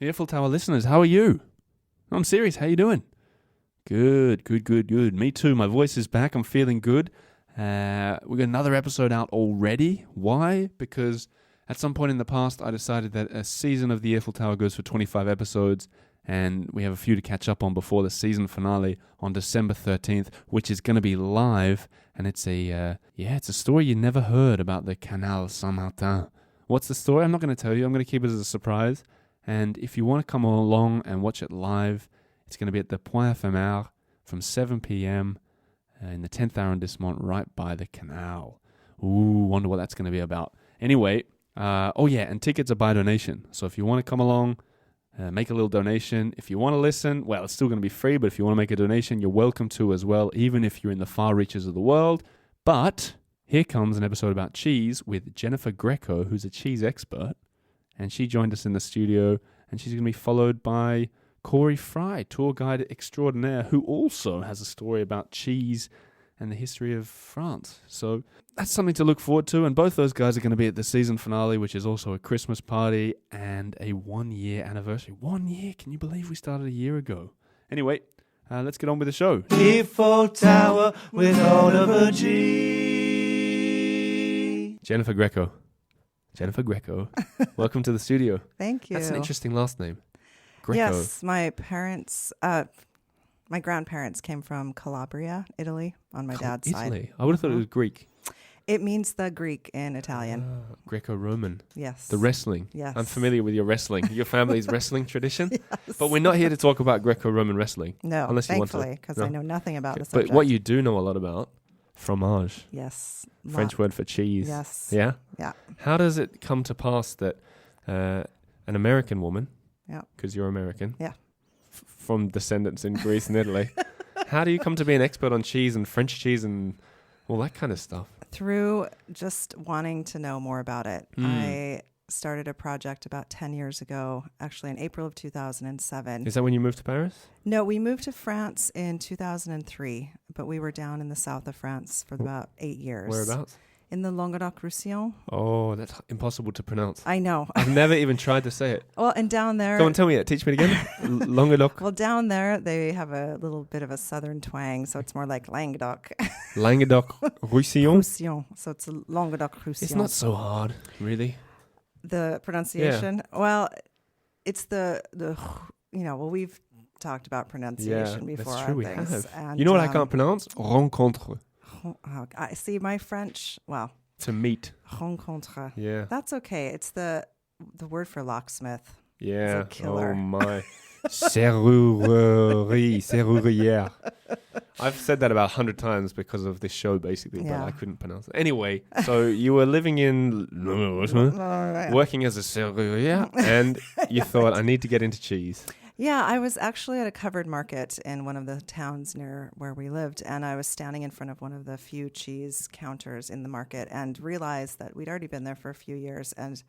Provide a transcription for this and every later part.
Earful Tower listeners, how are you? I'm serious, how you doing? Good. Me too, my voice is back, I'm feeling good. We got another episode out already. Why? Because at some point in the past, I decided that a season of the Earful Tower goes for 25 episodes, and we have a few to catch up on before the season finale on December 13th, which is going to be live, and it's a story you never heard about the Canal Saint-Martin. What's the story? I'm not going to tell you, I'm going to keep it as a surprise. And if you want to come along and watch it live, it's going to be at the Point Éphémère from 7 p.m. In the 10th arrondissement, right by the canal. Ooh, wonder what that's going to be about. Anyway, and tickets are by donation. So if you want to come along, make a little donation. If you want to listen, well, it's still going to be free, but if you want to make a donation, you're welcome to as well, even if you're in the far reaches of the world. But here comes an episode about cheese with Jennifer Greco, who's a cheese expert. And she joined us in the studio, and she's going to be followed by Corey Frye, tour guide extraordinaire, who also has a story about cheese and the history of France. So that's something to look forward to, and both those guys are going to be at the season finale, which is also a Christmas party and a 1-year anniversary. 1 year? Can you believe we started a year ago? Anyway, let's get on with the show. Earful Tower with Oliver G. Jennifer Greco, welcome to the studio. Thank you. That's an interesting last name. Greco. Yes, my grandparents came from Calabria, Italy, on my dad's side. Italy? I would have thought it was Greek. It means the Greek in Italian. Greco-Roman. Yes. The wrestling. Yes. I'm familiar with your wrestling. Your family's wrestling tradition. Yes. But we're not here to talk about Greco-Roman wrestling. No, unless you want to. thankfully, because No. I know nothing about the But subject. what you do know a lot about, fromage. Yes. French word for cheese. Yes. Yeah? Yeah. How does it come to pass that an American woman, Yeah. because you're American, Yeah. from descendants in Greece and Italy, how do you come to be an expert on cheese and French cheese and all that kind of stuff? Through just wanting to know more about it. I started a project about 10 years ago, actually in April of 2007. Is that when you moved to Paris? No, we moved to France in 2003, but we were down in the south of France for about 8 years. Whereabouts? In the Languedoc-Roussillon. Oh, that's impossible to pronounce. I know. I've never even tried to say it. Well, and down there... Go on, tell me it. Teach me it again. Languedoc. Well, down there, they have a little bit of a southern twang, so it's more like Languedoc. Languedoc-Roussillon. Roussillon. So it's Languedoc-Roussillon. It's not so hard, really. The pronunciation? Yeah. Well, it's we've talked about pronunciation before. That's true, we things. have. And, you know what I can't pronounce? Rencontre. I see my French, well. To meet. Rencontre. Yeah. That's okay. It's the word for locksmith. Yeah. It's a killer. Oh my. Serrurière. I've said that about 100 times because of this show, basically, but I couldn't pronounce it. Anyway, so you were living in, working as a serrurière, and you thought, I need to get into cheese. Yeah, I was actually at a covered market in one of the towns near where we lived, and I was standing in front of one of the few cheese counters in the market and realized that we'd already been there for a few years, and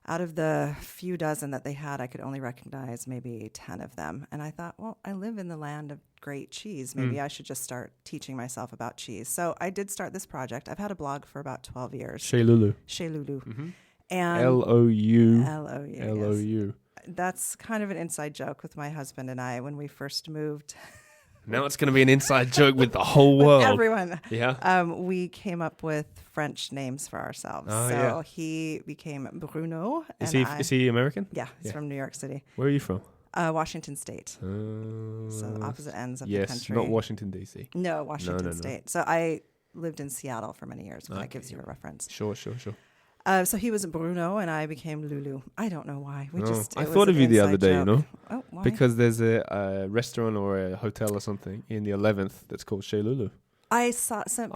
out of the few dozen that they had, I could only recognize maybe 10 of them. And I thought, well, I live in the land of great cheese. Maybe I should just start teaching myself about cheese. So I did start this project. I've had a blog for about 12 years. Chez Lulu. Chez Lulu. Mm-hmm. And L-O-U. L-O-U. L-O-U. Yes. That's kind of an inside joke with my husband and I when we first moved. Now it's going to be an inside joke with the whole world. Everyone. Yeah. We came up with French names for ourselves. Oh, so yeah. He became Bruno. Is he American? Yeah, he's from New York City. Where are you from? Washington State. So the opposite ends of the country. Yes, not Washington, D.C. No, Washington State. So I lived in Seattle for many years, but that gives you a reference. Sure. So he was Bruno, and I became Lulu. I don't know why. I thought of you the other day, joke. you know? Oh, why? Because there's a restaurant or a hotel or something in the 11th that's called Chez Lulu. I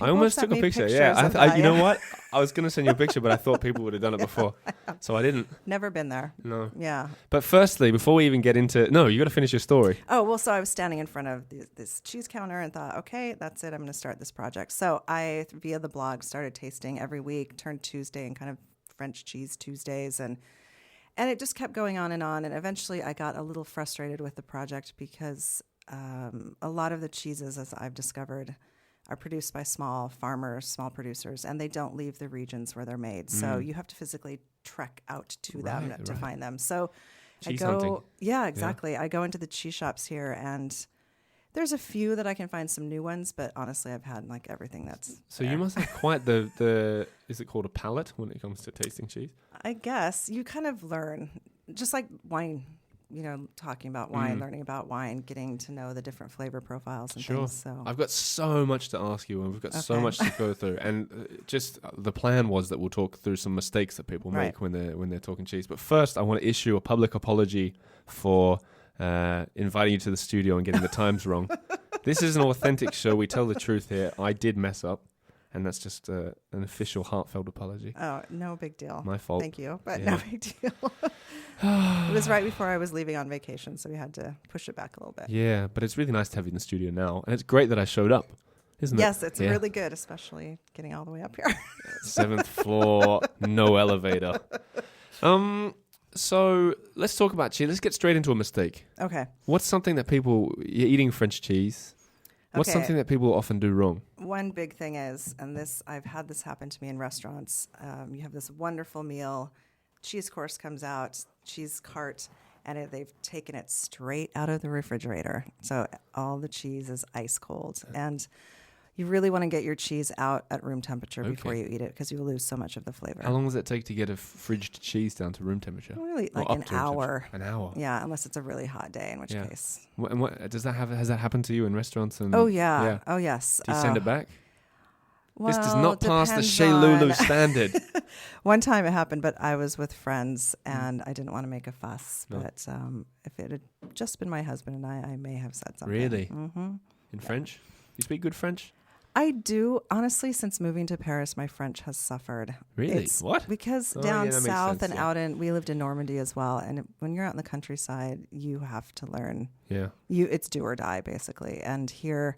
almost took a picture. Yeah, you know what? I was going to send you a picture, but I thought people would have done it before, so I didn't. Never been there. No. Yeah. But firstly, before we even get into, you got to finish your story. Oh well, so I was standing in front of this cheese counter and thought, okay, that's it. I'm going to start this project. So I, via the blog, started tasting every week. Turned Tuesday and kind of French cheese Tuesdays, and it just kept going on, and eventually I got a little frustrated with the project because a lot of the cheeses, as I've discovered, are produced by small farmers, small producers, and they don't leave the regions where they're made. So you have to physically trek out to them to find them. So Cheese hunting. Yeah, exactly. I go into the cheese shops here, and there's a few that I can find some new ones, but honestly, I've had like everything that's So there. you must have quite the is it called a palate when it comes to tasting cheese? I guess you kind of learn, just like wine, talking about wine, learning about wine, getting to know the different flavor profiles and things. So I've got so much to ask you, and we've got so Okay. much to go through. And the plan was that we'll talk through some mistakes that people Right. make when they're talking cheese. But first, I want to issue a public apology for inviting you to the studio and getting the times wrong. This is an authentic show. We tell the truth here. I did mess up, and that's just an official heartfelt apology. oh, no big deal. My fault. Thank you, but Yeah. no big deal. It was right before I was leaving on vacation, so we had to push it back a little bit. Yeah, but it's really nice to have you in the studio now, and it's great that I showed up, isn't it? Yes, it's Yeah. really good, especially getting all the way up here. 7th floor, no elevator. So let's talk about cheese. Let's get straight into a mistake. Okay. What's something that you're eating French cheese. What's Okay. something that people often do wrong? One big thing is, and I've had this happen to me in restaurants. You have this wonderful meal, cheese course comes out, cheese cart, and they've taken it straight out of the refrigerator. So all the cheese is ice cold, and you really want to get your cheese out at room temperature before Okay. you eat it, because you will lose so much of the flavor. How long does it take to get a fridged cheese down to room temperature? Really, Or like up an to room temperature? hour. An hour. Yeah, unless it's a really hot day, in which Yeah. case. What does that have? Has that happened to you in restaurants? And Oh yeah. Oh yes. Do you send it back? This does Well, not pass the depends Chez Lulu on- standard. One time it happened, but I was with friends and I didn't want to make a fuss. No. But if it had just been my husband and I may have said something. Really? Hmm. In French? You speak good French? I do. Honestly, since moving to Paris, my French has suffered. Really? It's What? Because Oh, down yeah, that makes south sense, and yeah. we lived in Normandy as well. And when you're out in the countryside, you have to learn. Yeah. It's do or die, basically. And here,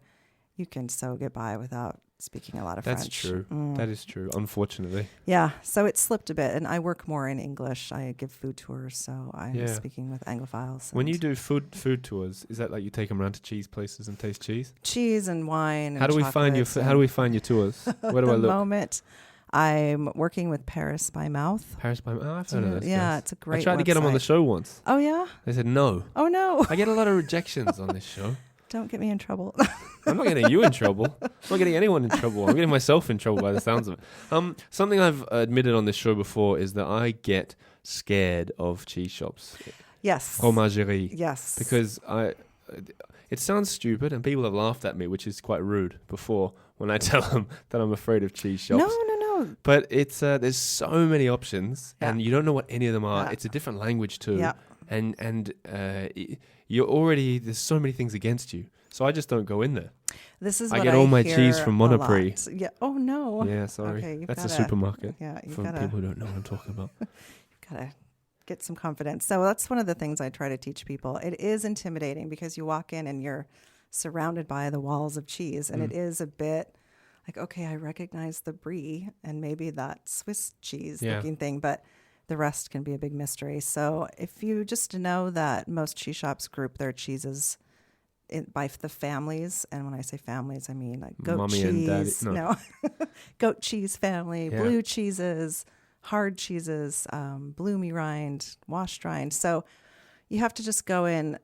you can so get by without speaking a lot of That's French. true. Mm. That is true, unfortunately. Yeah, so it slipped a bit, and I work more in English. I give food tours, so I'm Yeah. speaking with Anglophiles. When and you do food tours, is that like you take them around to cheese places and taste cheese? cheese and wine, and How do we find your chocolates How do we find your tours? Where do I At the look? moment, I'm working with Paris by Mouth. Paris by I've Do you heard know- of those yeah, guys. it's a great I tried to get them on the website. show once. Oh yeah? They said no. Oh no! I get a lot of rejections on this show. Don't get me in trouble. I'm not getting you in trouble. I'm not getting anyone in trouble. I'm getting myself in trouble by the sounds of it. Something I've admitted on this show before is that I get scared of cheese shops, Yes. fromagerie, Yes. because it sounds stupid and people have laughed at me, which is quite rude before when I tell them that I'm afraid of cheese shops. No. But it's there's so many options Yeah. and you don't know what any of them are. Yeah. It's a different language too. Yeah. And you're already, there's so many things against you. So I just don't go in there. This is I what get all my hear cheese from a Monoprix. lot. Yeah. Oh no. Yeah, sorry. Okay, you've That's a gotta- supermarket Yeah. You've for gotta people who don't know what I'm talking about. gotta get some confidence. So that's one of the things I try to teach people. It is intimidating because you walk in and you're surrounded by the walls of cheese, and it is a bit like, okay, I recognize the Brie and maybe that Swiss cheese Yeah. looking thing, but the rest can be a big mystery. So if you just know that most cheese shops group their cheeses by the families, and when I say families, I mean like goat Mommy cheese. and daddy- no. Goat cheese family, Yeah. blue cheeses, hard cheeses, bloomy rind, washed rind. So you have to just go in,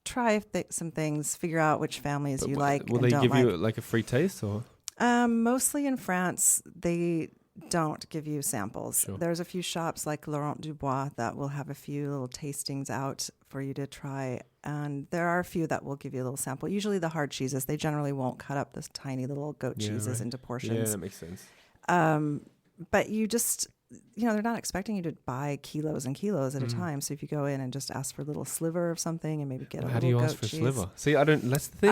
try some things, figure out which families But you like will and they don't give like. you like a free taste or? Mostly in France, they don't give you samples. Sure. There's a few shops like Laurent Dubois that will have a few little tastings out for you to try. And there are a few that will give you a little sample. Usually the hard cheeses, they generally won't cut up this tiny little goat Yeah, cheeses right. into Yeah, portions. that makes sense. But you just, they're not expecting you to buy kilos and kilos at a time. So if you go in and just ask for a little sliver of something and maybe get a How little do you goat ask for a cheese. sliver? See, I don't. That's the thing.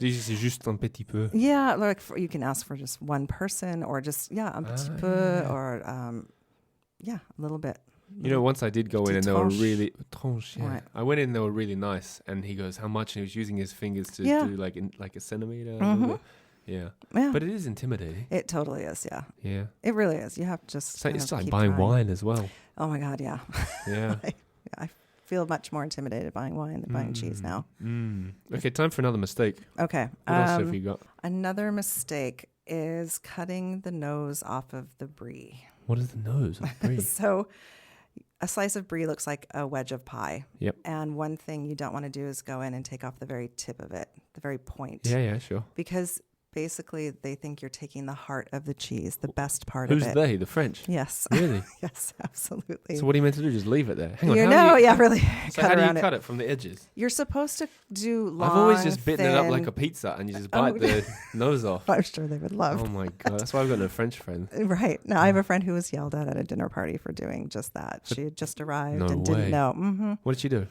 C'est juste un petit peu. Yeah, like you can ask for just one person or just, un petit peu or, a little bit. You know, once I did go in and they were Tranche. really tranche. Yeah. Right. I went in, they were really nice, and he goes, "How much?" And he was using his fingers to Yeah. do like a centimeter. Mhm. Yeah, Yeah. but it is intimidating. It totally is, yeah. Yeah, It really is. You have to just it's like, kind it's of like keep buying trying. wine as well. Oh my God, yeah. Yeah. I feel much more intimidated buying wine than buying cheese now. Okay, time for another mistake. Okay. What else have you got? Another mistake is cutting the nose off of the Brie. What is the nose of Brie? So a slice of brie looks like a wedge of pie. Yep. And one thing you don't want to do is go in and take off the very tip of it, the very point. Yeah, sure. Because basically they think you're taking the heart of the cheese, the best part Who's of it. they? The French? Yes. Really? Yes, absolutely. So what are you meant to do? Just leave it there? Hang on. Really. So how do you cut it from the edges? You're supposed to do long, I've always just bitten it up thin- like a pizza and you just bite the nose off. I'm sure they would love. Oh my God. That's why I've got no French friends. Right. Now, I have a friend who was yelled at a dinner party for doing just that. She had just arrived No and way. didn't know. Mm-hmm. What did she do?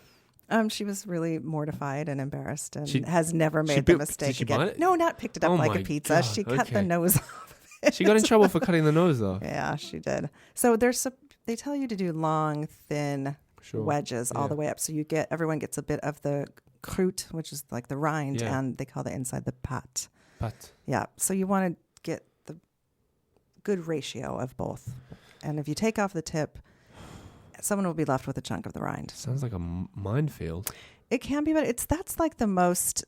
She was really mortified and embarrassed and She- has never she made the bit- mistake did she again. bite it? No, not picked it up Oh like my a pizza. God, She cut the okay. nose off. She got in trouble for cutting the nose off. Yeah, she did. So they tell you to do long, thin Sure. wedges all Yeah. the way up. So everyone gets a bit of the croûte, which is like the rind, Yeah. and they call the inside the pâte. But Yeah. So you want to get the good ratio of both. And if you take off the tip, someone will be left with a chunk of the rind. sounds like a minefield. It can be, but that's like the most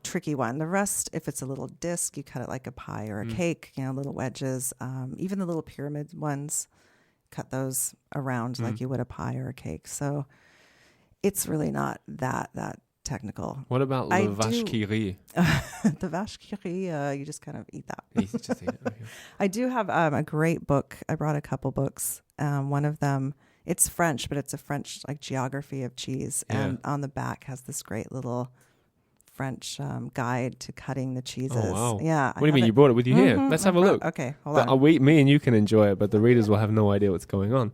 tricky one. The rest, if it's a little disc, you cut it like a pie or a cake, little wedges. Even the little pyramid ones, cut those around like you would a pie or a cake. So it's really not that technical. What about I le vache do- qui rit? The vache qui rit, you just kind of eat that. Just eat it. Okay. I do have a great book. I brought a couple books. One of them, it's French, but it's a French like geography of cheese. Yeah. And on the back has this great little French guide to cutting the cheeses. Oh, wow. Yeah. What do you mean? You brought it with you here? Mhm, Let's I have a brought- look. Okay, hold But, on. me and you can enjoy it, but the readers will have no idea what's going on.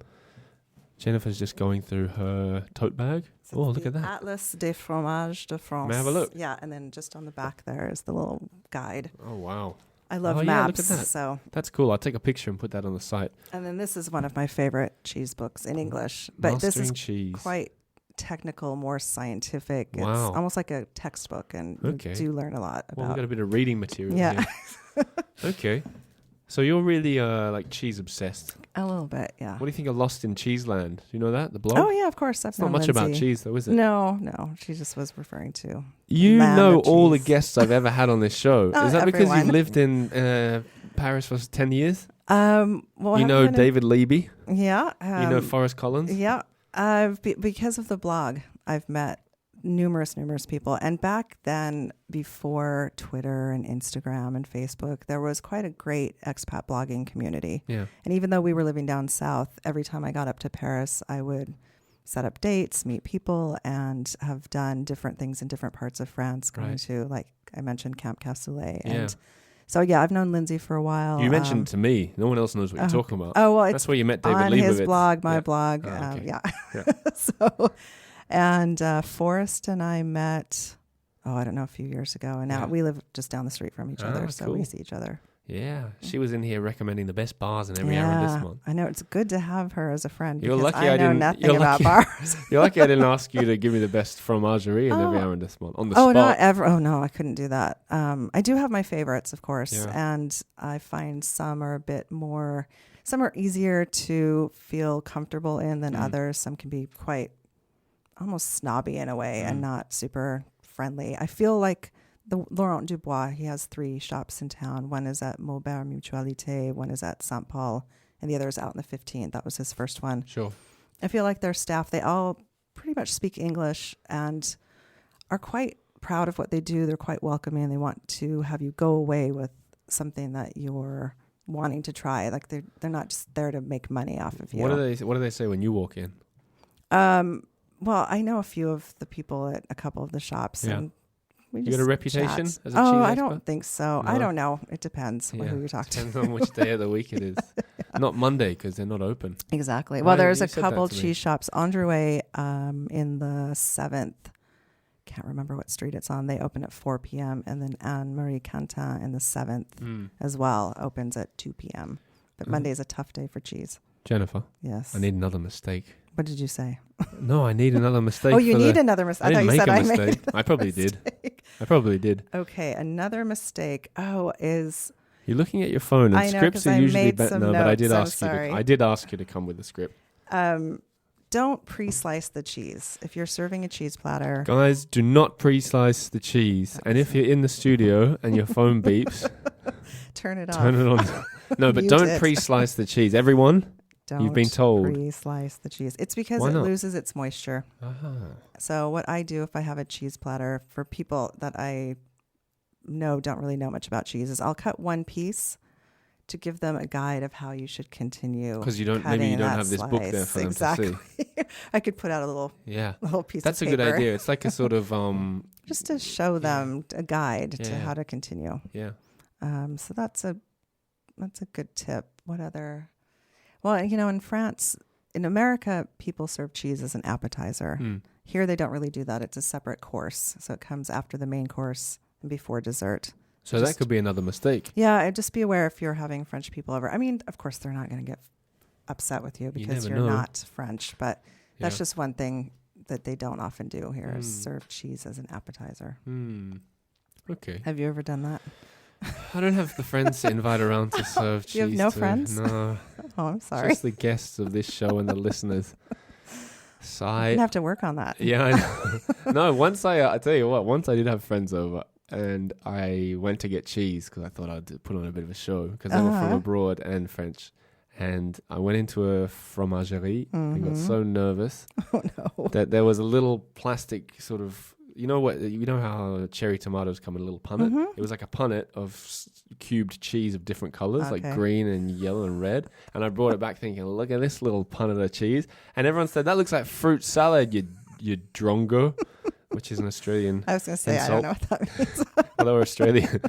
Jennifer's just going through her tote bag. So Oh, it's look the at that. Atlas des fromages de France. May I have a look? Yeah, and then just on the back there is the little guide. Oh, wow. I love Oh, yeah, look maps. at that. So, That's cool. I'll take a picture and put that on the site. and then this is one of my favorite cheese books in English. But this is Mastering cheese. quite technical, more scientific. It's Wow. almost like a textbook, and Okay. you do learn a lot Well, we've about. got a bit of reading material Yeah. here. Okay. So you're really like cheese obsessed. A little bit, yeah. What do you think of Lost in Cheeseland? Do you know that? The blog? Oh yeah, of course. I've It's not known much about Lindsay. cheese though, is it? No. She just was referring to. You land know of all the cheese. guests I've ever had on this show. Not Is that because everyone. you've lived in Paris for 10 years? Well, You I've know been in- David Leby? Yeah. You know Forrest Collins? Yeah. Because of the blog, I've met numerous people. And back then, before Twitter and Instagram and Facebook, there was quite a great expat blogging community. Yeah. And even though we were living down south, every time I got up to Paris, I would set up dates, meet people, and have done different things in different parts of France, going Right. to, like I mentioned, Camp Cassoulet. Yeah. And so, yeah, I've known Lindsay for a while. You mentioned to me. No one else knows what you're talking about. Oh, well, That's where you met David on Leibovitz. his blog, my Yeah. blog. Oh, okay. Yeah. Yeah. So, and Forrest and I met, I don't know, a few years ago. And now Yeah. we live just down the street from each Ah, other. So we cool. see each other. Yeah. She was in here recommending the best bars in every yeah, arrondissement. I know. It's good to have her as a friend. You're because lucky I I know didn't- nothing you're about lucky- bars. You're lucky I didn't ask you to give me the best fromagerie in every arrondissement on the Oh, spot. not ever. Oh, no, I couldn't do that. I do have my favorites, of course. Yeah. And I find some are a bit more, some are easier to feel comfortable in than others. Some can be quite almost snobby in a way and not super friendly. I feel like the Laurent Dubois, he has 3 shops in town. One is at Maubert Mutualité, one is at Saint Paul, and the other is out in the 15th. That was his first one. Sure. I feel like their staff, they all pretty much speak English and are quite proud of what they do. They're quite welcoming. They want to have you go away with something that you're wanting to try. Like they're not just there to make money off of you. What do they say when you walk in? Well, I know a few of the people at a couple of the shops. Yeah. And we You just got a reputation chat. as a Oh, cheese I expert? don't think so. No? I don't know. It depends who you're talking to. Depends on which day of the week it is. Not Monday because they're not open. Exactly. Why Well, there's you a said that couple to me? cheese shops. Androuet in the 7th. Can't remember what street it's on. They open at 4 p.m. And then Anne-Marie Quentin in the 7th as well opens at 2 p.m. But Monday's a tough day for cheese. Jennifer, Yes. I need another mistake. What did you say? No, I need another mistake. Oh, you for need the, another mistake. I didn't thought you make said a I mistake. made I probably did. I probably did. Okay, another mistake. Is You're looking at your phone, and I know, scripts 'cause are I usually made better. some No, but I did notes, I'm ask you. sorry. I did ask you to come with the script. don't pre-slice the cheese. If you're serving a cheese platter, Guys, do not pre-slice the cheese. And if you're in the studio and your phone beeps, turn it off. turn it on. No, but Mute don't it. pre-slice the cheese. Everyone, don't You've been told. pre-slice the cheese. It's because Why it not? loses its moisture. So what I do if I have a cheese platter for people that I know don't really know much about cheese is I'll cut one piece to give them a guide of how you should continue. Because you don't cutting that have this book there for exactly. them to see. I could put out a little piece That's of a paper. good idea. It's like a sort of just to show them a guide to Yeah. how to continue. yeah. So that's a good tip. What other? Well, in France, in America, people serve cheese as an appetizer. Here, they don't really do that. It's a separate course. So it comes after the main course and before dessert. So that could be another mistake. Yeah, just be aware if you're having French people over. I mean, of course, they're not going to get upset with you because never you're know. not French. But that's Yeah. just one thing that they don't often do here is serve cheese as an appetizer. Okay. Have you ever done that? I don't have the friends to invite around to serve cheese. You have no to. friends? No. Oh, I'm sorry. Just the guests of this show and the listeners. So I'm going to have to work on that. Yeah, I know. No, once I tell you what, once I did have friends over and I went to get cheese because I thought I'd put on a bit of a show because they were from abroad and French. And I went into a fromagerie and got so nervous that there was a little plastic sort of, you know how cherry tomatoes come in a little punnet? It was like a punnet of cubed cheese of different colors, like green and yellow and red. And I brought it back thinking, look at this little punnet of cheese. And everyone said, that looks like fruit salad, you drongo, which is an Australian I was going to say, insult. I don't know what that means. Well, they were Australian.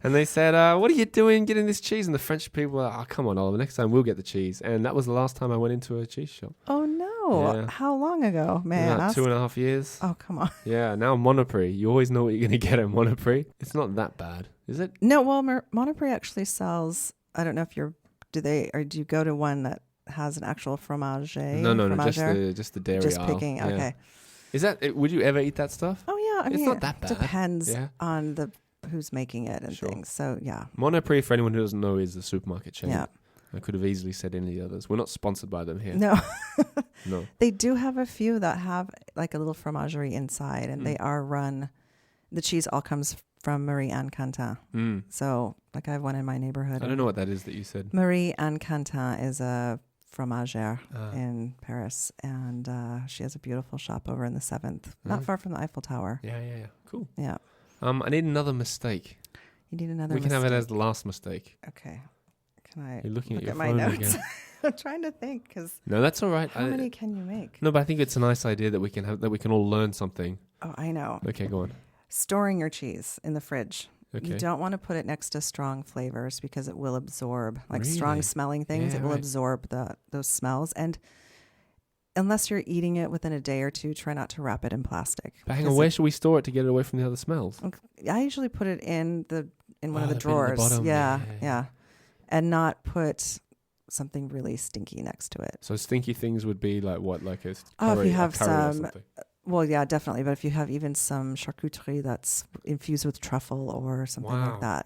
And they said, what are you doing getting this cheese? And the French people were like, oh, come on, Oliver, next time we'll get the cheese. And that was the last time I went into a cheese shop. Oh, no. Yeah. How long ago, may I About ask? 2.5 years. Oh, come on. Yeah, now Monoprix. You always know what you're going to get at Monoprix. It's not that bad, is it? No, well, Monoprix actually sells, I don't know if do you go to one that has an actual fromage? No, just the dairy Just aisle. picking, Yeah. okay. Is that, would you ever eat that stuff? Oh, yeah. I It's mean, not that bad. It depends Yeah. on who's making it and Sure. things. So, yeah. Monoprix, for anyone who doesn't know, is the supermarket chain. Yeah. I could have easily said any of the others. We're not sponsored by them here. No. No. They do have a few that have like a little fromagerie inside, and they are run. The cheese all comes from Marie Anne Quentin. So, like I have one in my neighborhood. I don't know what that is that you said. Marie Anne Quentin is a fromagère in Paris, and she has a beautiful shop over in the 7th, not far from the Eiffel Tower. Yeah. Cool. Yeah. I need another mistake. You need another. We can have it as the last mistake. Okay. Can I You're looking look at your my phone notes? again. I'm trying to think because No, that's all right. how many can you make? No, but I think it's a nice idea that we can all learn something. Oh, I know. Okay, go on. Storing your cheese in the fridge. Okay. You don't want to put it next to strong flavors because it will absorb, like Really? strong smelling things. Yeah, it will right. absorb those smells. And unless you're eating it within a day or two, try not to wrap it in plastic. But hang on, where should we store it to get it away from the other smells? I usually put it in one of the the bin at the drawers. bottom. Yeah. And not put something really stinky next to it. So stinky things would be like what, like a Oh, if curry, you have a curry or some- something? Well, yeah, definitely. But if you have even some charcuterie that's infused with truffle or something Wow. like that,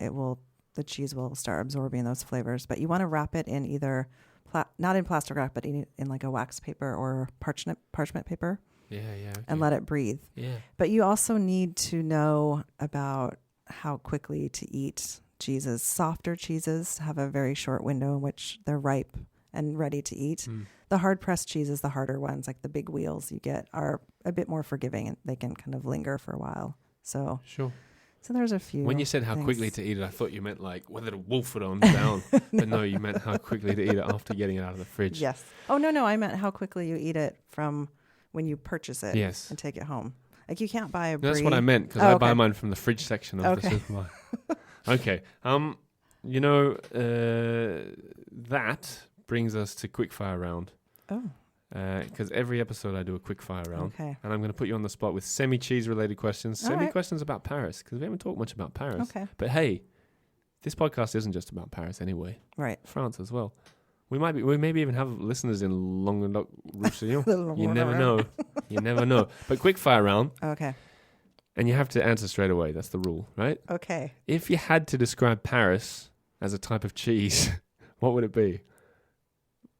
the cheese will start absorbing those flavors. But you want to wrap it in either, not in plastic wrap, but in like a wax paper or parchment paper Yeah. Okay. and let it breathe. Yeah. But you also need to know about how quickly to eat cheeses. Softer cheeses have a very short window in which they're ripe and ready to eat. The hard pressed cheeses, the harder ones, like the big wheels you get, are a bit more forgiving and they can kind of linger for a while. So Sure. there's a few. When you said how things. quickly to eat it, I thought you meant like whether to wolf it on down. But no, you meant how quickly to eat it after getting it out of the fridge. Yes. Oh, no. I meant how quickly you eat it from when you purchase it Yes. and take it home. Like you can't buy a No, that's Brie. what I meant because I buy mine from the fridge section of the supermarket. Okay. That brings us to quickfire round. Oh. Because every episode I do a quickfire round. Okay. And I'm going to put you on the spot with semi-cheese related questions, All right. semi-questions about Paris, because we haven't talked much about Paris. Okay. But hey, this podcast isn't just about Paris anyway. Right. France as well. We maybe even have listeners in Languedoc-Roussillon. You never know. You never know. But quickfire round, Okay. and you have to answer straight away. That's the rule, right? Okay. If you had to describe Paris as a type of cheese, what would it be?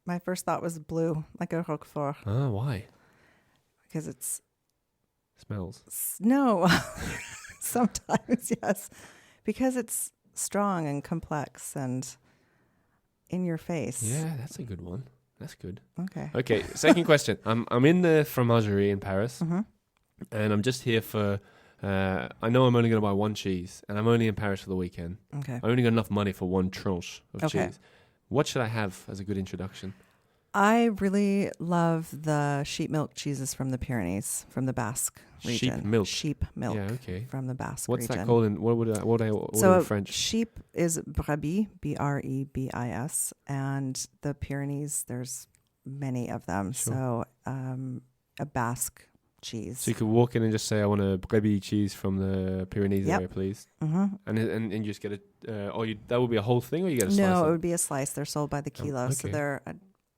My first thought was blue, like a Roquefort, Ah, why? because it's Smells. no. Sometimes, yes, because it's strong and complex and in your face. Yeah, that's a good one. That's good. Okay. Okay, second question. I'm in the fromagerie in Paris, Mm-hmm. and I'm just here for. I know I'm only going to buy one cheese, and I'm only in Paris for the weekend. Okay. I only got enough money for one tranche of Okay. cheese. What should I have as a good introduction? I really love the sheep milk cheeses from the Pyrenees, from the Basque region. Sheep milk. Sheep milk Yeah, okay. from the Basque What's region. that called in what would I order So in French? sheep is brebis, Brebis, and the Pyrenees, there's many of them. Sure. So a Basque cheese. So you could walk in and just say, "I want a brebis cheese from the Pyrenees Yep. area, please," Mm-hmm. and you just get it. That would be a whole thing, or you get a slice. No, it of would be a slice. They're sold by the kilo, so okay. they're a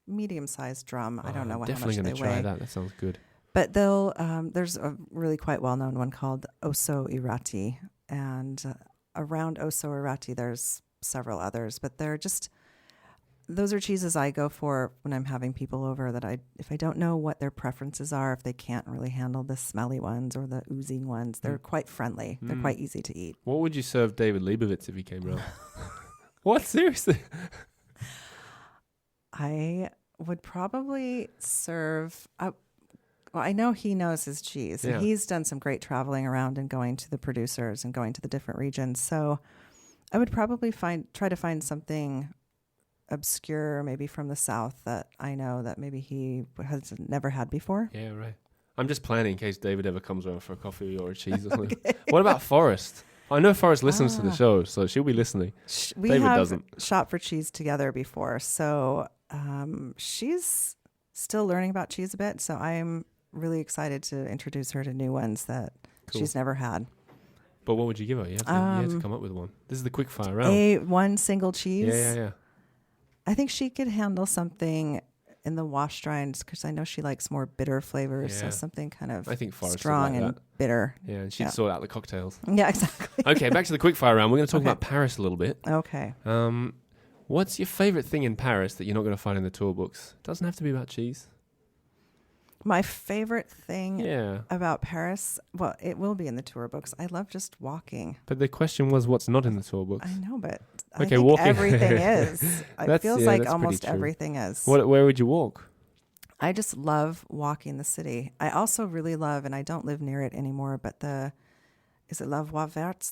medium-sized drum. I don't know how much definitely they going to try weigh. that. That sounds good. But they'll there's a really quite well-known one called Osso Irati, and around Osso Irati there's several others, but they're just those are cheeses I go for when I'm having people over that if I don't know what their preferences are, if they can't really handle the smelly ones or the oozing ones, they're quite friendly. They're quite easy to eat. What would you serve David Leibovitz if he came round? What? Seriously? I would probably serve. Well, I know he knows his cheese, and Yeah. he's done some great traveling around and going to the producers and going to the different regions. So, I would probably try to find something obscure, maybe from the south that I know that maybe he has never had before. Yeah, right. I'm just planning in case David ever comes over for a coffee or a cheese or something. What about Forrest? I know Forrest listens to the show, so she'll be listening. We David have doesn't. shop for cheese together before, so she's still learning about cheese a bit. So I'm really excited to introduce her to new ones that Cool. she's never had. But what would you give her? You have to come up with one. This is the quick fire round. One single cheese. Yeah. I think she could handle something in the wash drying because I know she likes more bitter flavors. Yeah. So something kind of I think Forrest would strong like and that. bitter. Yeah, and she'd Yeah. sort out the cocktails. Yeah, exactly. Okay, back to the quick fire round. We're going to talk Okay. about Paris a little bit. Okay. What's your favorite thing in Paris that you're not going to find in the tour books? Doesn't have to be about cheese. My favorite thing Yeah. about Paris, well, it will be in the tour books. I love just walking. But the question was, what's not in the tour books? I know, but Okay, I think walking. everything is. It feels like that's almost pretty true. everything is. Where would you walk? I just love walking the city. I also really love, and I don't live near it anymore, but is it La Voie Verte,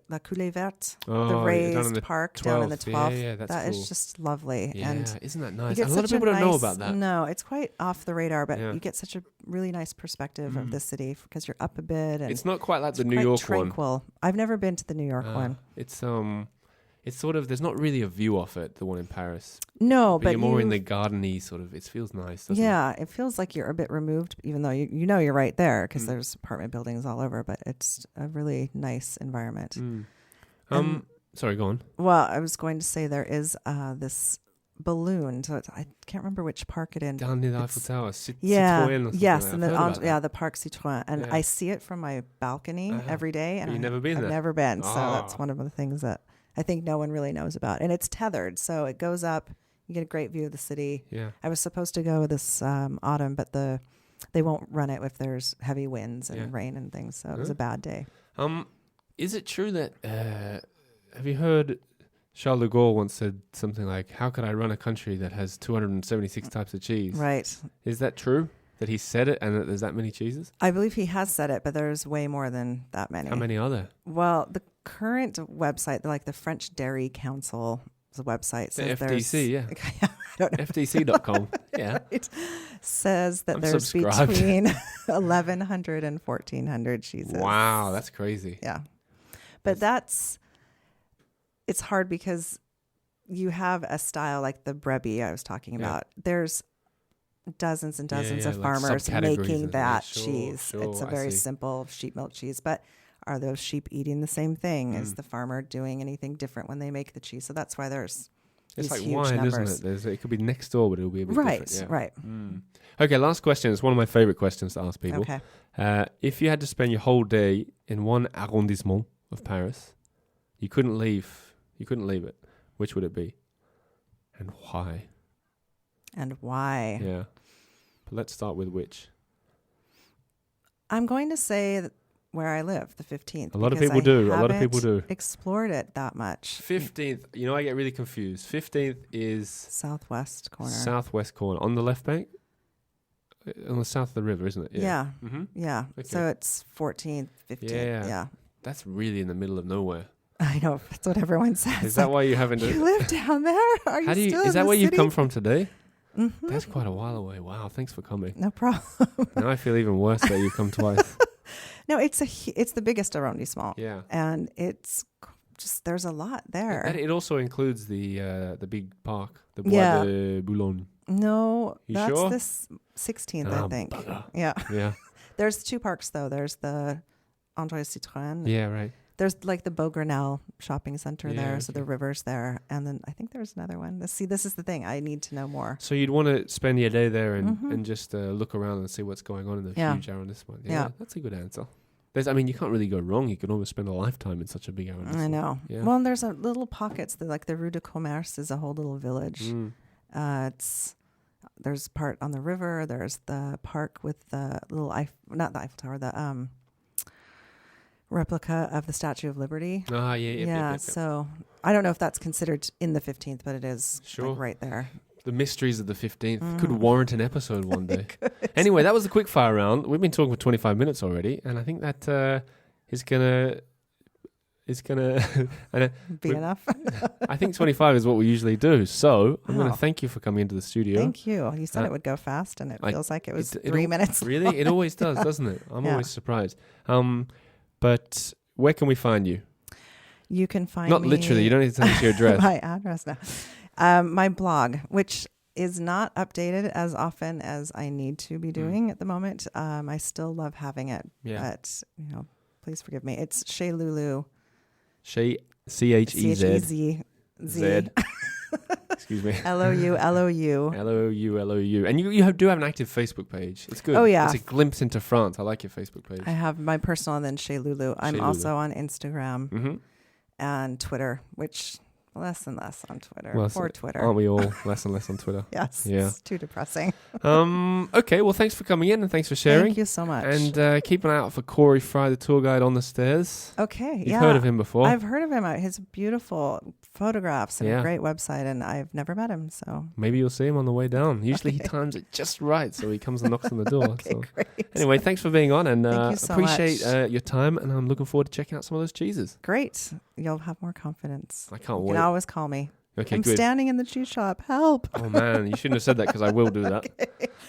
La Coulée Verte, the Oh, down raised in the park down in the 12th. 12th. Yeah, that's That cool. is just lovely. Yeah, And isn't that you nice? get A lot of such people don't know nice- about that. No, it's quite off the radar, but Yeah. you get such a really nice perspective of the city because you're up a bit. And It's not quite like the it's New quite York tranquil. I've never been to the New York one. one. It's sort of, there's not really a view off it, the one in Paris. No, But but you're more in the gardeny sort of, it feels nice, doesn't it? yeah, it feels like you're a bit removed, even though you know you're right there Mm. because there's apartment buildings all over. But it's a really nice environment. Sorry, go on. Well, I was going to say there is this balloon. So I can't remember which park it in. Down near the It's- Eiffel Tower, Yeah, Citroën or something yes, like and that. I've heard about that. the Parc Citroën, and Yeah. I see it from my balcony Uh-huh. every day. And But you've never been I've there? never been, so Ah. that's one of the things that I think no one really knows about. And it's tethered, so it goes up. You get a great view of the city. Yeah. I was supposed to go this autumn, but they won't run it if there's heavy winds and Yeah. rain and things. So it was Huh? a bad day. Is it true that, have you heard Charles de Gaulle once said something like, how could I run a country that has 276 types of cheese? Right. Is that true? That he said it and that there's that many cheeses? I believe he has said it, but there's way more than that many. How many are there? Well, the current website, like the French Dairy Council, the website The says FDC, yeah. I don't know. FTC.com. Yeah. Right. Says that I'm there's subscribed. between 1,100 and 1,400 cheeses. Wow, that's crazy. Yeah. But it's hard because you have a style like the Brebis I was talking Yeah. about. There's dozens and dozens yeah, of like farmers subcategories making of that it. Sure, cheese. sure, It's a I very see. simple sheep milk cheese. But are those sheep eating the same thing? Is the farmer doing anything different when they make the cheese? So that's why there's It's these like huge wine, numbers. isn't it? It could be next door, but it'll be a bit Right, different. Yeah. right. Okay, last question. It's one of my favorite questions to ask people. Okay. If you had to spend your whole day in one arrondissement of Paris, you couldn't leave it. Which would it be? And why? And why? Yeah. But let's start with which. I'm going to say that where I live, the 15th. A lot of because people I do. A lot of people haven't do. explored it that much. 15th. You know, I get really confused. 15th is Southwest corner. southwest corner on the left bank, on the south of the river, isn't it? Yeah. Mm-hmm. Yeah. Okay. So it's 14th, 15th. Yeah. Yeah. That's really in the middle of nowhere. I know. That's what everyone says. Is that why you haven't? You live down there? Are you How do you? still Is in that the where you city? come from today? Mm-hmm. That's quite a while away. Wow, thanks for coming. No problem. Now I feel even worse that you've come twice. No, it's the biggest arrondissement. Yeah. And it's just, there's a lot there. And it also includes the big park, the Bois Yeah. de Boulogne. No, You that's sure? this 16th, Ah, I think. bugger. Yeah. Yeah. There's 2 parks, though. There's the André Citroën. Yeah. Right. There's like the Beaugrenelle shopping center Yeah, there. So the okay. river's there. And then I think there's another one. See, this is the thing. I need to know more. So you'd want to spend your day there and, Mhm. and just look around and see what's going on in the Yeah. huge arrondissement. Yeah. That's a good answer. I mean, you can't really go wrong. You can almost spend a lifetime in such a big arrondissement. I know. Yeah. Well, and there's a little pockets. Like the Rue de Commerce is a whole little village. Mm. There's part on the river. There's the park with the little not the Eiffel Tower, the replica of the Statue of Liberty. Ah, yeah. Yep. So I don't know if that's considered in the 15th, but it is Sure. like right there. The mysteries of the 15th Mm. could warrant an episode one day. Anyway, that was the quick fire round. We've been talking for 25 minutes already, and I think that is gonna. and Be enough. I think 25 is what we usually do. So I'm going Wow. to thank you for coming into the studio. Thank you. You said Uh, it would go fast, and it I- feels like it was it 3 al- minutes. Really? It always does, doesn't it? I'm Yeah. always surprised. But where can we find you? You can find Not me literally. You don't need to tell us your address. my address now. My blog, which is not updated as often as I need to be doing at the moment. I still love having it, Yeah. but please forgive me. It's Chez Lulu. CHEZ. CHEZ. Z. Excuse me. LOU. LOU. And you do have an active Facebook page. It's good. Oh, yeah. It's a glimpse into France. I like your Facebook page. I have my personal and then Chez Lulu. I'm Chez also on Instagram Mm-hmm. and Twitter, which less and less on Twitter. Well, Poor Twitter. Aren't we all less and less on Twitter? Yes. Yeah. It's too depressing. Okay. Well, thanks for coming in and thanks for sharing. Thank you so much. And keep an eye out for Corey Frye, the tour guide on the stairs. Okay. You've yeah. heard of him before. I've heard of him. His beautiful photographs and Yeah. a great website, and I've never met him. So Maybe you'll see him on the way down. Usually he times it just right, so he comes and knocks on the door. okay, So. great. Anyway, thanks for being on, and Thank you so appreciate much. your time, and I'm looking forward to checking out some of those cheeses. Great. You'll have more confidence. I can't You wait. can always call me. Okay, I'm good. standing in the cheese shop. Help. Oh man, you shouldn't have said that because I will do that.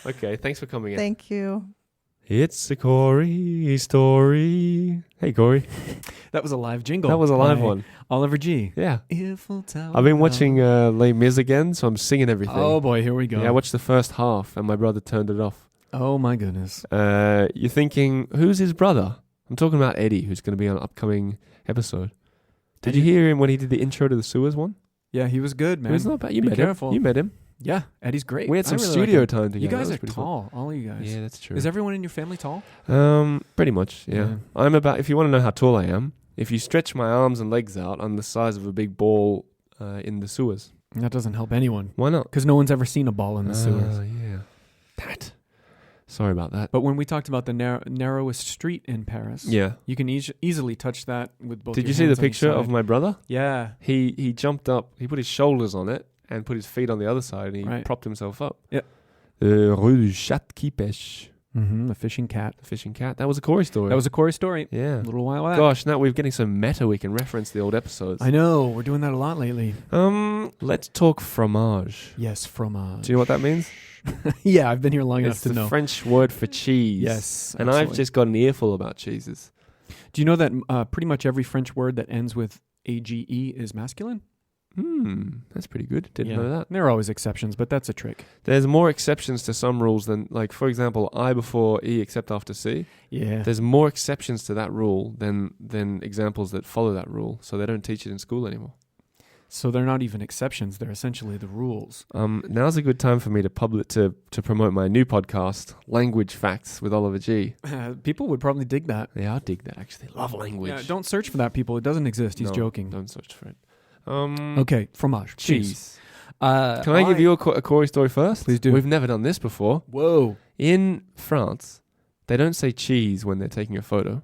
Okay, thanks for coming in. Thank you. It's a Corey story. Hey Corey, That was a live jingle. that was a live by one. Oliver G. Yeah, Earful Tower. I've been watching Les Mis again, so I'm singing everything. Oh boy, here we go. Yeah, I watched the first half, and my brother turned it off. Oh my goodness. You're thinking, who's his brother? I'm talking about Eddie, who's going to be on an upcoming episode. Did you hear him when he did the intro to the Sewers one? Yeah, he was good, man. It was not bad. You Be met careful. him. You met him. Yeah, Eddie's great. We had some I really studio like him. time together. You guys That was are pretty fun. tall, all of you guys. Yeah, that's true. Is everyone in your family tall? Pretty much, yeah. I'm about, if you want to know how tall I am, if you stretch my arms and legs out, I'm the size of a big ball in the sewers. That doesn't help anyone Why not? because no one's ever seen a ball in the sewers. Yeah. That. Sorry about that. But when we talked about the narrowest street in Paris, Yeah. you can easily touch that with both. Did your you see the hands on picture side. of my brother? Yeah. He jumped up, he put his shoulders on it and put his feet on the other side and he Right. propped himself up. Yeah. The Rue du Chat qui pêche. Mm-hmm. The fishing cat. The fishing cat. That was a Corey story. That was a Corey story. yeah. A little while back. Gosh, now we're getting so meta we can reference the old episodes. I know. We're doing that a lot lately. Let's talk fromage. Yes, fromage. Do you know what that means? Yeah, I've been here long enough It's to the know. French word for cheese. Yes. And I've absolutely. just got an earful about cheeses. Do you know that pretty much every French word that ends with AGE is masculine? That's pretty good. Didn't know that. There are always exceptions, but that's a trick. There's more exceptions to some rules than, like, for example, I before E except after C. Yeah. There's more exceptions to that rule than examples that follow that rule. So they don't teach it in school anymore. So they're not even exceptions. They're essentially the rules. Now's a good time for me to promote my new podcast, Language Facts with Oliver G. People would probably dig that. Yeah, I'll dig that, actually. Love language. Yeah, don't search for that, people. It doesn't exist. He's No, joking. Don't search for it. Okay, fromage. Cheese. Can I give you a Corey story first? Please do. We've never done this before. Whoa. In France, they don't say cheese when they're taking a photo.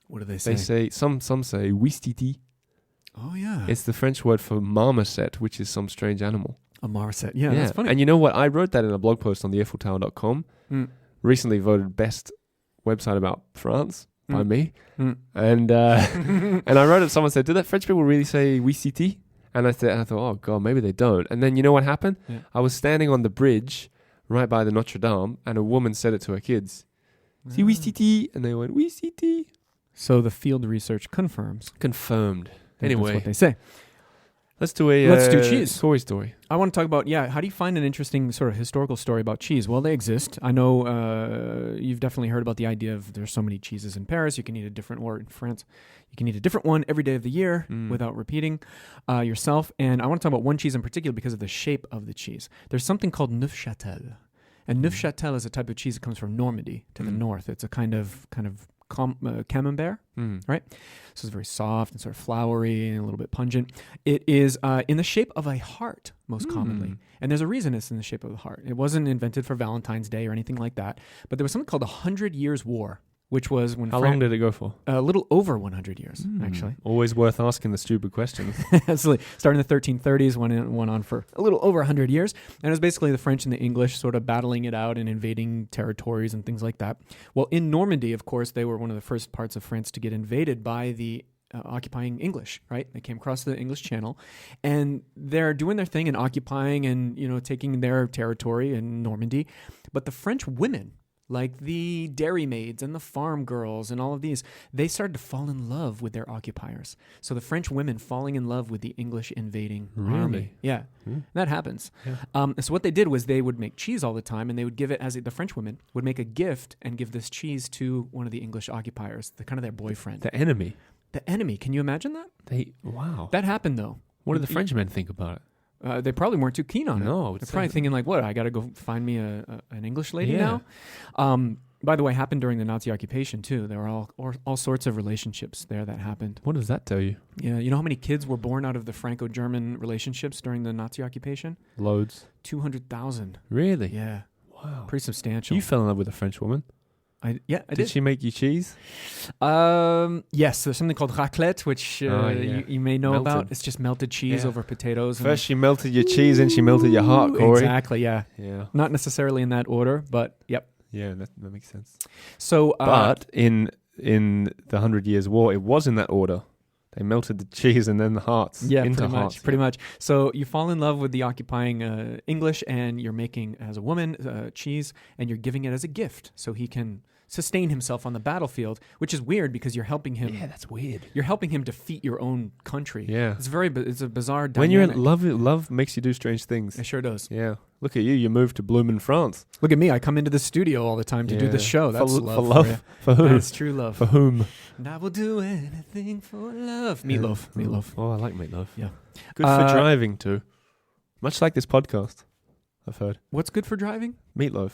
What do they say? They say some say ouistiti. Oh, yeah. It's the French word for marmoset, which is some strange animal. A marmoset. Yeah, that's funny. And you know what? I wrote that in a blog post on the earfultower.com. Recently voted best website about France by me. And and I wrote it. Someone said, "Do that French people really say ouistiti?" And I thought, "Oh God, maybe they don't." And then you know what happened? Yeah. I was standing on the bridge right by the Notre Dame, and a woman said it to her kids. See ouistiti, and they went ouistiti. So the field research confirms. Confirmed. That's Anyway, what they say. let's do a Let's do cheese. Corey story. I want to talk about, how do you find an interesting sort of historical story about cheese? Well, they exist. I know you've definitely heard about the idea of there's so many cheeses in Paris. You can eat a different one in France. You can eat a different one every day of the year without repeating yourself. And I want to talk about one cheese in particular because of the shape of the cheese. There's something called Neufchâtel. And Neufchâtel is a type of cheese that comes from Normandy to the north. It's a kind of camembert, right? So it's very soft and sort of flowery and a little bit pungent. It is in the shape of a heart, most commonly. And there's a reason it's in the shape of a heart. It wasn't invented for Valentine's Day or anything like that. But there was something called the 100 Years' War, which was when How long did it go for? a little over 100 years, actually. Always worth asking the stupid questions. Absolutely. Starting in the 1330s, went on for a little over 100 years. And it was basically the French and the English sort of battling it out and invading territories and things like that. Well, in Normandy, of course, they were one of the first parts of France to get invaded by the occupying English, right? They came across the English Channel, and they're doing their thing and occupying and, taking their territory in Normandy. But the French women, like the dairymaids and the farm girls and all of these, they started to fall in love with their occupiers. So the French women falling in love with the English invading army. Yeah, that happens. Yeah. So what they did was they would make cheese all the time, and they would give it, the French women would make a gift and give this cheese to one of the English occupiers, kind of their boyfriend. The enemy. The enemy. Can you imagine that? Wow. That happened, though. What do the Frenchmen think about it? They probably weren't too keen on it. No, they're probably thinking like, "What? I got to go find me an English lady now." By the way, happened during the Nazi occupation too. There were all sorts of relationships there that happened. What does that tell you? Yeah, you know how many kids were born out of the Franco-German relationships during the Nazi occupation? Loads. 200,000. Really? Yeah. Wow. Pretty substantial. You fell in love with a French woman. I did. Did she make you cheese? Yes, there's something called raclette, which you may know about. It's just melted cheese over potatoes. First she melted your cheese and she melted your heart, Corey. Exactly, yeah. Yeah. Not necessarily in that order, but yep. Yeah, that makes sense. So, but in the 100 Years' War, it was in that order. They melted the cheese and then the hearts into hearts. Pretty much. So you fall in love with the occupying English, and you're making, as a woman, cheese, and you're giving it as a gift so he can sustain himself on the battlefield, which is weird because you're helping him. Yeah, that's weird. You're helping him defeat your own country. Yeah. It's a bizarre dynamic. When you're in love makes you do strange things. It sure does. Yeah. Look at you. You moved to Bloomin', France. Look at me. I come into the studio all the time to do this show. That's love. For love. For who? That's true love. For whom? And I will do anything for love. Meatloaf. Meatloaf. Oh, I like meatloaf. Yeah. Good for driving too. Much like this podcast, I've heard. What's good for driving? Meatloaf.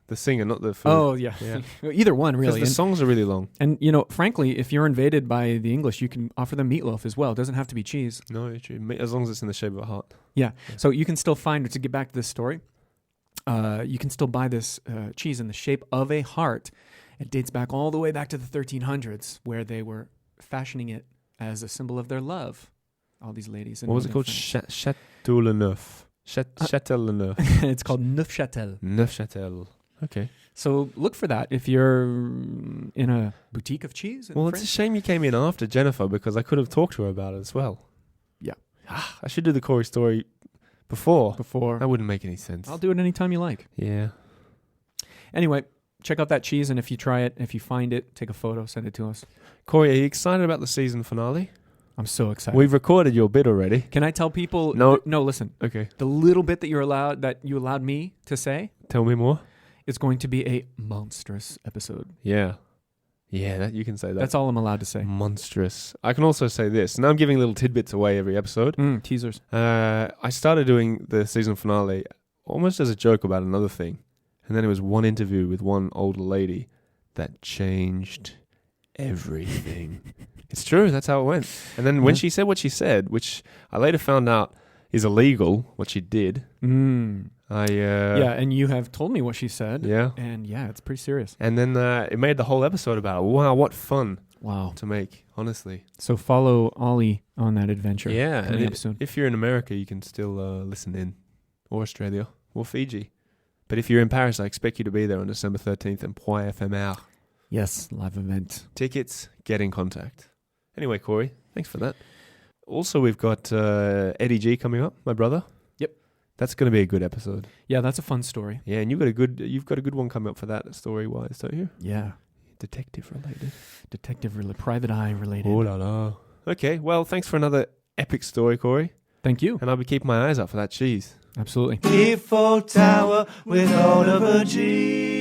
The singer, not the food. Oh, yeah. Either one, really. Because the songs are really long. And, frankly, if you're invaded by the English, you can offer them meatloaf as well. It doesn't have to be cheese. No, it's true. As long as it's in the shape of a heart. Yeah. So you can still find, to get back to this story, you can still buy this cheese in the shape of a heart. It dates back all the way back to the 1300s, where they were fashioning it as a symbol of their love, all these ladies. What was it called? Château-le-Neuf. Château-le-Neuf. It's called Neufchâtel. Neufchâtel. Okay. So look for that if you're in a boutique of cheese. Well, it's a shame you came in after Jennifer, because I could have talked to her about it as well. Yeah. I should do the Corey story before. That wouldn't make any sense. I'll do it anytime you like. Yeah. Anyway, check out that cheese, and if you try it, if you find it, take a photo, send it to us. Corey, are you excited about the season finale? I'm so excited. We've recorded your bit already. Can I tell people? No. No, listen. Okay. The little bit that you allowed me to say. Tell me more. It's going to be a monstrous episode. Yeah. Yeah, that you can say that. That's all I'm allowed to say. Monstrous. I can also say this. Now I'm giving little tidbits away every episode. Teasers. I started doing the season finale almost as a joke about another thing. And then it was one interview with one older lady that changed everything. It's true. That's how it went. And then when she said what she said, which I later found out is illegal, what she did. And you have told me what she said. Yeah. And it's pretty serious. And then it made the whole episode about, wow, what fun. Wow. to make, honestly. So follow Ollie on that adventure. Yeah, coming and up soon. if you're in America, you can still listen in, or Australia, or Fiji. But if you're in Paris, I expect you to be there on December 13th in Point éphémère. Yes, live event. Tickets, get in contact. Anyway, Corey, thanks for that. Also, we've got Eddie G coming up, my brother. Yep. That's going to be a good episode. Yeah, that's a fun story. Yeah, and you've got a good one coming up for that story-wise, don't you? Yeah. Detective related. Private eye related. Oh la la. Okay, well, thanks for another epic story, Corey. Thank you. And I'll be keeping my eyes out for that cheese. Absolutely. Earful Tower with Oliver G.